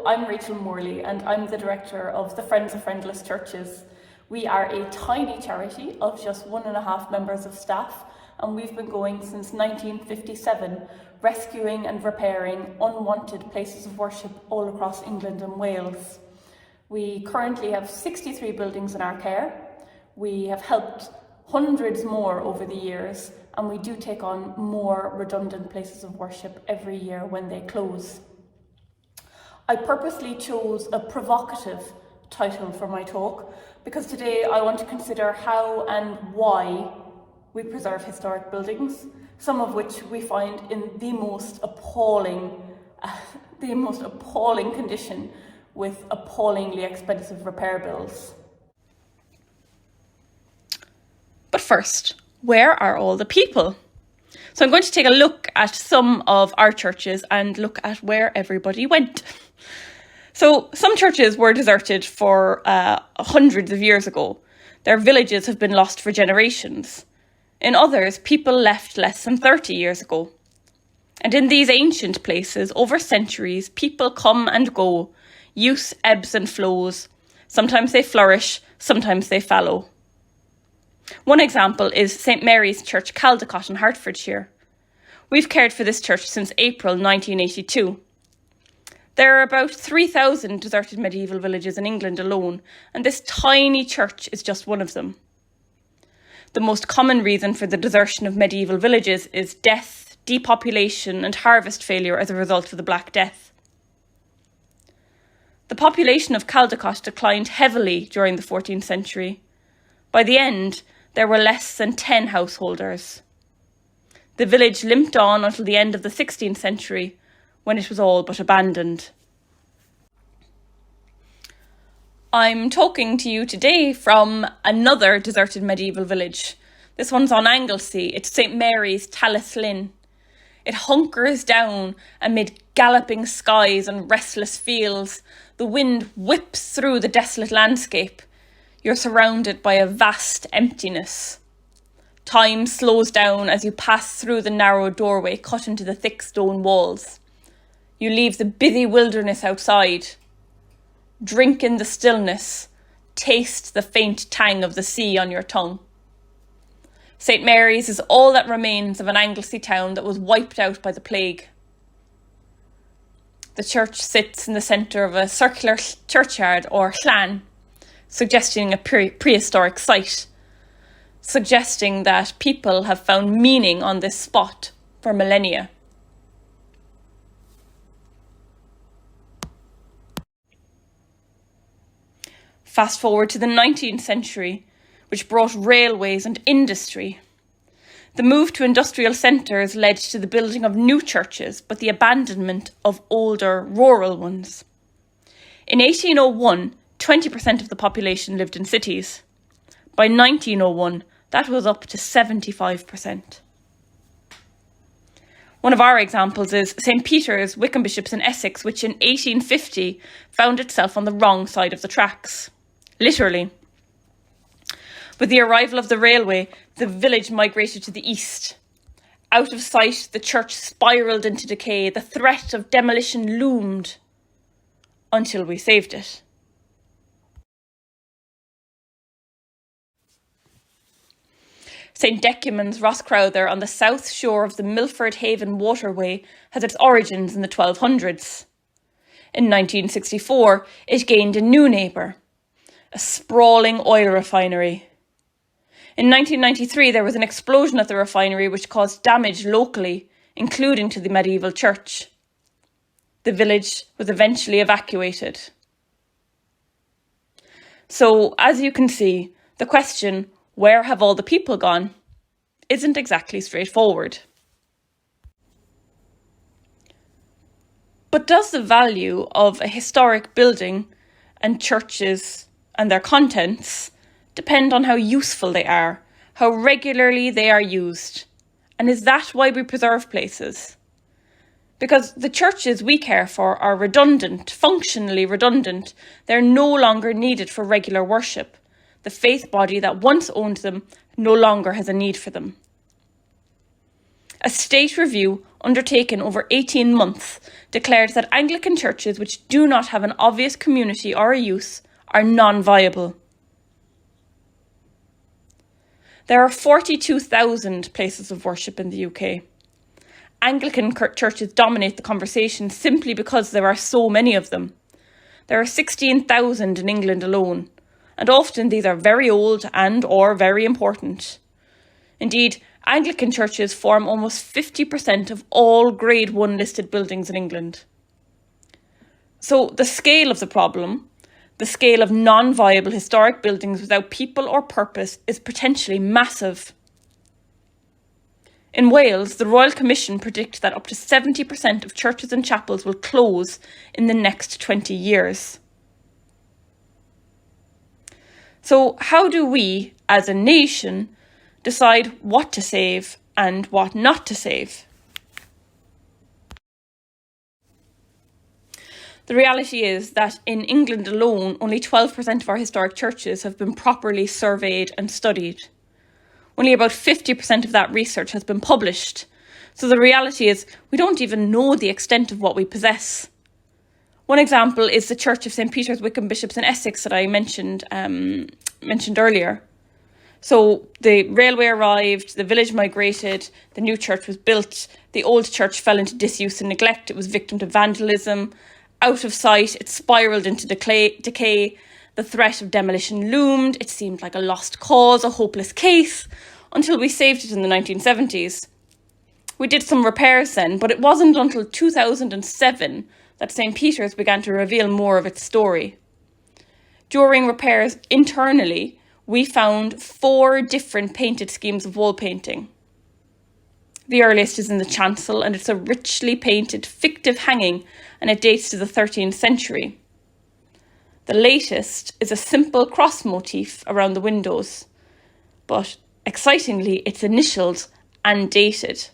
I'm Rachel Morley and I'm the director of the Friends of Friendless Churches. We are a tiny charity of just 1.5 members of staff, and we've been going since 1957, rescuing and repairing unwanted places of worship all across England and Wales. We currently have 63 buildings in our care. We have helped hundreds more over the years, and we do take on more redundant places of worship every year when they close. I purposely chose a provocative title for my talk because today I want to consider how and why we preserve historic buildings, some of which we find in the most appalling condition with appallingly expensive repair bills. But first, where are all the people? So I'm going to take a look at some of our churches and look at where everybody went. So some churches were deserted for hundreds of years ago. Their villages have been lost for generations. In others, people left less than 30 years ago. And in these ancient places, over centuries, people come and go. Use ebbs and flows. Sometimes they flourish, sometimes they fallow. One example is St Mary's Church, Caldecott in Hertfordshire. We've cared for this church since April 1982. There are about 3,000 deserted medieval villages in England alone, and this tiny church is just one of them. The most common reason for the desertion of medieval villages is death, depopulation and harvest failure as a result of the Black Death. The population of Caldecott declined heavily during the 14th century. By the end, there were less than 10 householders. The village limped on until the end of the 16th century, when it was all but abandoned. I'm talking to you today from another deserted medieval village. This one's on Anglesey. It's St Mary's, Tallaslyn. It hunkers down amid galloping skies and restless fields. The wind whips through the desolate landscape. You're surrounded by a vast emptiness. Time slows down as you pass through the narrow doorway cut into the thick stone walls. You leave the busy wilderness outside. Drink in the stillness. Taste the faint tang of the sea on your tongue. St Mary's is all that remains of an Anglesey town that was wiped out by the plague. The church sits in the centre of a circular churchyard or llan, suggesting a prehistoric site, suggesting that people have found meaning on this spot for millennia. Fast forward to the 19th century, which brought railways and industry. The move to industrial centres led to the building of new churches, but the abandonment of older rural ones. In 1801, 20% of the population lived in cities. By 1901, that was up to 75%. One of our examples is St Peter's, Wickham Bishops in Essex, which in 1850 found itself on the wrong side of the tracks. Literally. With the arrival of the railway, the village migrated to the east. Out of sight, the church spiralled into decay. The threat of demolition loomed until we saved it. St Decumans, Roscrowther, on the south shore of the Milford Haven waterway, has its origins in the 1200s. In 1964, it gained a new neighbour, a sprawling oil refinery. In 1993, there was an explosion at the refinery which caused damage locally, including to the medieval church. The village was eventually evacuated. So, as you can see, the question, where have all the people gone, isn't exactly straightforward. But does the value of a historic building and churches and their contents depend on how useful they are, how regularly they are used? And is that why we preserve places? Because the churches we care for are redundant, functionally redundant. They're no longer needed for regular worship. The faith body that once owned them no longer has a need for them. A state review undertaken over 18 months declared that Anglican churches which do not have an obvious community or a use are non-viable. There are 42,000 places of worship in the UK. Anglican churches dominate the conversation simply because there are so many of them. There are 16,000 in England alone, and often these are very old and or very important. Indeed, Anglican churches form almost 50% of all Grade 1 listed buildings in England. So the scale of the problem, the scale of non-viable historic buildings without people or purpose, is potentially massive. In Wales, the Royal Commission predicts that up to 70% of churches and chapels will close in the next 20 years. So how do we, as a nation, decide what to save and what not to save? The reality is that in England alone, only 12% of our historic churches have been properly surveyed and studied. Only about 50% of that research has been published. So the reality is we don't even know the extent of what we possess. One example is the Church of St. Peter's Wickham Bishops in Essex that I mentioned earlier. So the railway arrived, the village migrated, the new church was built, the old church fell into disuse and neglect, it was victim to vandalism. Out of sight, it spiralled into decay. The threat of demolition loomed. It seemed like a lost cause, a hopeless case, until we saved it in the 1970s. We did some repairs then, but it wasn't until 2007 that St. Peter's began to reveal more of its story. During repairs internally, we found 4 different painted schemes of wall painting. The earliest is in the chancel, and it's a richly painted fictive hanging, and it dates to the 13th century. The latest is a simple cross motif around the windows, but excitingly, it's initialed and dated.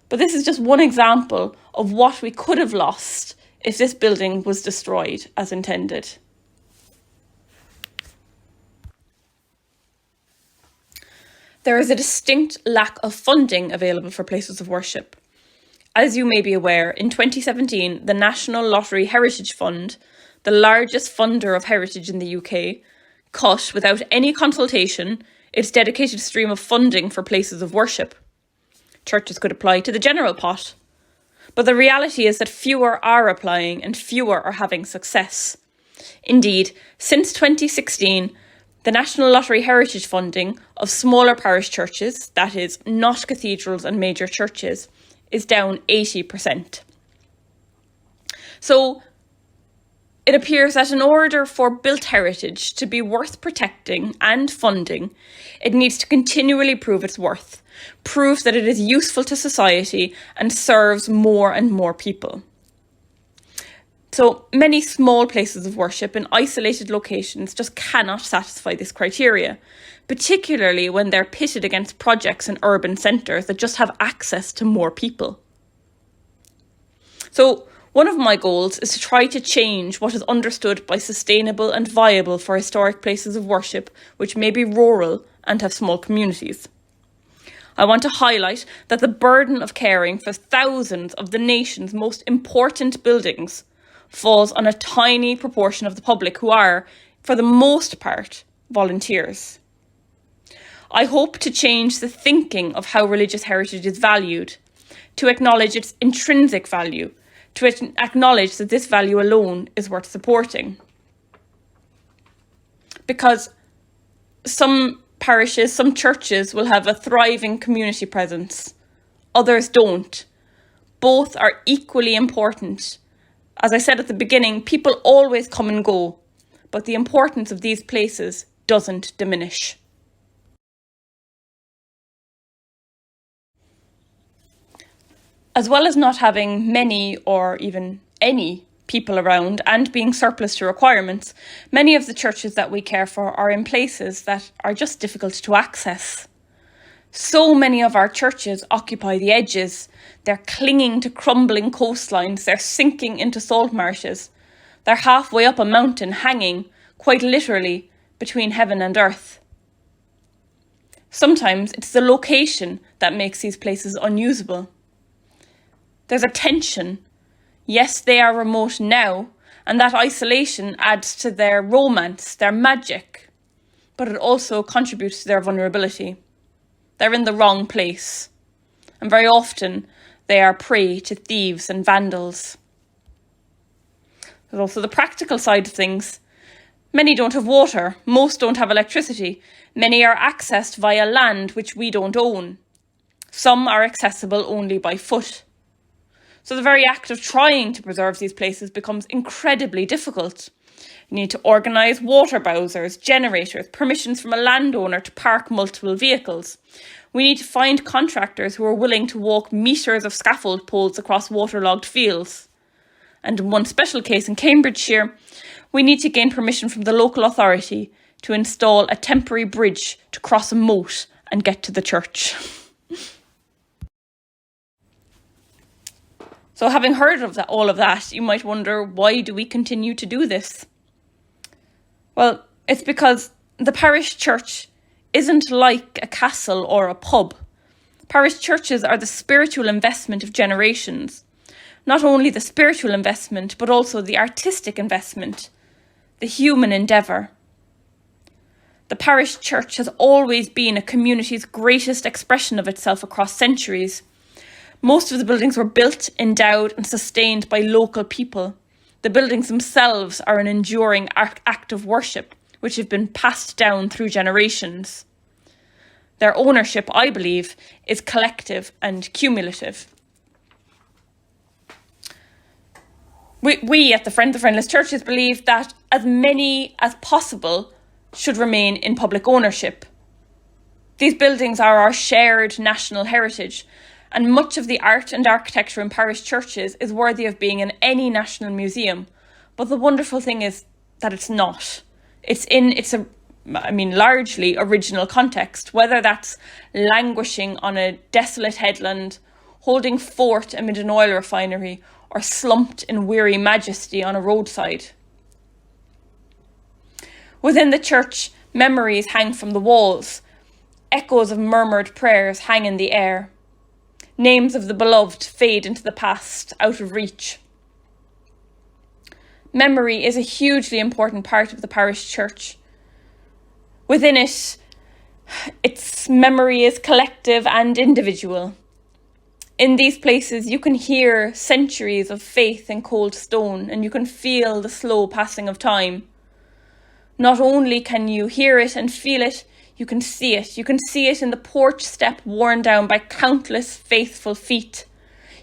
But this is just one example of what we could have lost if this building was destroyed as intended. There is a distinct lack of funding available for places of worship. As you may be aware, in 2017, the National Lottery Heritage Fund, the largest funder of heritage in the UK, cut, without any consultation, its dedicated stream of funding for places of worship. Churches could apply to the general pot. But the reality is that fewer are applying and fewer are having success. Indeed, since 2016, the National Lottery Heritage funding of smaller parish churches, that is, not cathedrals and major churches, is down 80%. So it appears that in order for built heritage to be worth protecting and funding, it needs to continually prove its worth, prove that it is useful to society and serves more and more people. So many small places of worship in isolated locations just cannot satisfy this criteria, particularly when they're pitted against projects in urban centres that just have access to more people. So one of my goals is to try to change what is understood by sustainable and viable for historic places of worship which may be rural and have small communities. I want to highlight that the burden of caring for thousands of the nation's most important buildings falls on a tiny proportion of the public who are, for the most part, volunteers. I hope to change the thinking of how religious heritage is valued, to acknowledge its intrinsic value, to acknowledge that this value alone is worth supporting. Because some parishes, some churches will have a thriving community presence, others don't. Both are equally important. As I said at the beginning, people always come and go, but the importance of these places doesn't diminish. As well as not having many or even any people around and being surplus to requirements, many of the churches that we care for are in places that are just difficult to access. So many of our churches occupy the edges. They're clinging to crumbling coastlines. They're sinking into salt marshes. They're halfway up a mountain, hanging, quite literally, between heaven and earth. Sometimes it's the location that makes these places unusable. There's a tension. Yes, they are remote now, and that isolation adds to their romance, their magic, but it also contributes to their vulnerability. They're in the wrong place, and very often they are prey to thieves and vandals. There's also the practical side of things. Many don't have water, most don't have electricity, many are accessed via land which we don't own. Some are accessible only by foot. So the very act of trying to preserve these places becomes incredibly difficult. You need to organise water bowsers, generators, permissions from a landowner to park multiple vehicles. We need to find contractors who are willing to walk metres of scaffold poles across waterlogged fields. And in one special case in Cambridgeshire, we need to gain permission from the local authority to install a temporary bridge to cross a moat and get to the church. So having heard of all of that, you might wonder, why do we continue to do this? Well, it's because the parish church isn't like a castle or a pub. Parish churches are the spiritual investment of generations. Not only the spiritual investment, but also the artistic investment, the human endeavour. The parish church has always been a community's greatest expression of itself across centuries. Most of the buildings were built, endowed and sustained by local people. The buildings themselves are an enduring act of worship, which have been passed down through generations. Their ownership, I believe, is collective and cumulative. We at the Friendless Churches believe that as many as possible should remain in public ownership. These buildings are our shared national heritage, and much of the art and architecture in parish churches is worthy of being in any national museum. But the wonderful thing is that it's not. It's a largely original context, whether that's languishing on a desolate headland, holding fort amid an oil refinery, or slumped in weary majesty on a roadside. Within the church, memories hang from the walls. Echoes of murmured prayers hang in the air. Names of the beloved fade into the past, out of reach. Memory is a hugely important part of the parish church. Within it, its memory is collective and individual. In these places, you can hear centuries of faith in cold stone, and you can feel the slow passing of time. Not only can you hear it and feel it, you can see it. You can see it in the porch step worn down by countless faithful feet.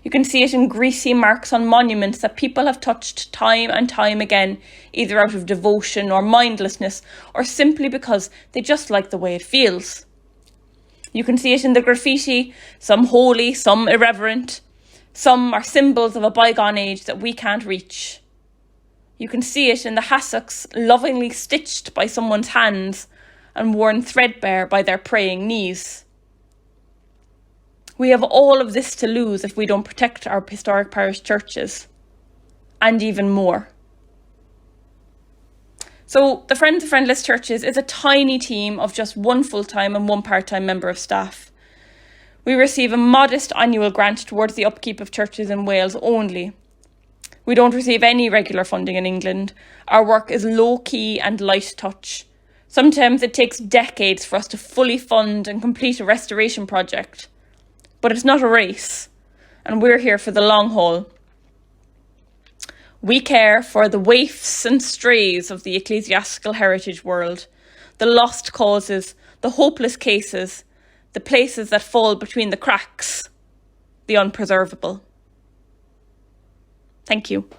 You can see it in greasy marks on monuments that people have touched time and time again, either out of devotion or mindlessness, or simply because they just like the way it feels. You can see it in the graffiti, some holy, some irreverent. Some are symbols of a bygone age that we can't reach. You can see it in the hassocks lovingly stitched by someone's hands and worn threadbare by their praying knees. We have all of this to lose if we don't protect our historic parish churches, and even more. So the Friends of Friendless Churches is a tiny team of just one full-time and one part-time member of staff. We receive a modest annual grant towards the upkeep of churches in Wales only. We don't receive any regular funding in England. Our work is low-key and light touch. Sometimes it takes decades for us to fully fund and complete a restoration project. But it's not a race, and we're here for the long haul. We care for the waifs and strays of the ecclesiastical heritage world, the lost causes, the hopeless cases, the places that fall between the cracks, the unpreservable. Thank you.